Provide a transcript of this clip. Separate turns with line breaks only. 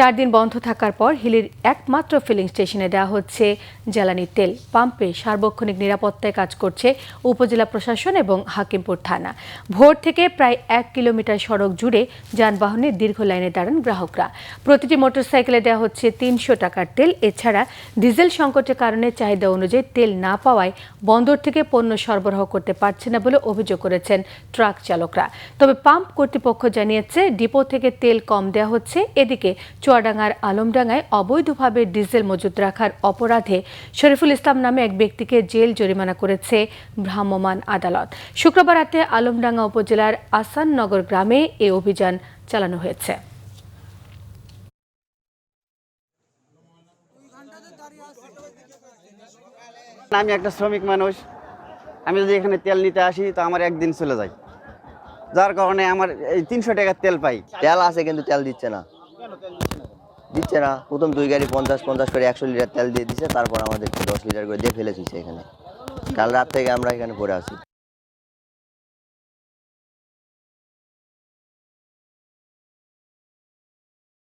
4 দিন বন্ধ থাকার পর হিলির একমাত্র ফিলিং স্টেশনে দেওয়া হচ্ছে জ্বালানি তেল। পাম্পে সার্বক্ষণিক নিরাপত্তায় কাজ করছে উপজেলা প্রশাসন এবং হাকিমপুর থানা। ভোর থেকে প্রায় 1 কিলোমিটার সড়ক জুড়ে যানবাহনের দীর্ঘ লাইনে দাঁড়ান গ্রাহকরা। প্রতিটি মোটরসাইকেলে দেওয়া হচ্ছে 300 টাকার তেল। এছাড়া ডিজেল সংকটের কারণে চাহিদা অনুযায়ী তেল না পাওয়ায় বন্দর থেকে পণ্য সরবরাহ করতে পারছে না বলে অভিযোগ করেছেন ট্রাক চালকরা। তবে পাম্প কর্তৃপক্ষ জানিয়েছে ডিপো থেকে তেল কম দেওয়া হচ্ছে। এদিকে চুয়াডাঙ্গার আলমডাঙ্গায় অবৈধভাবে ডিজেল মজুত রাখার অপরাধে শরীফুল ইসলাম নামে এক ব্যক্তিকে জেল জরিমানা করেছে ভ্রাম্যমাণ আদালত। শুক্রবার রাতে আলমডাঙ্গা উপজেলার আসাননগর গ্রামে এ অভিযান চালানো হয়েছে।
আমি একটা শ্রমিক মানুষ, আমি যদি এখানে তেল নিতে আসি তো আমার একদিন চলে যায়, যার কারণে আমার এই 300 টাকার তেল পাই।
তেল আছে কিন্তু তেল দিচ্ছে না। প্রথম 2 গাড়ি 50 করে 100 লিটার তেল দিয়ে দিচ্ছে, তারপর আমাদের 10 লিটার করে দিয়ে ফেলে দিচ্ছে এখানে। কাল রাত থেকে আমরা এখানে পড়ে আছি।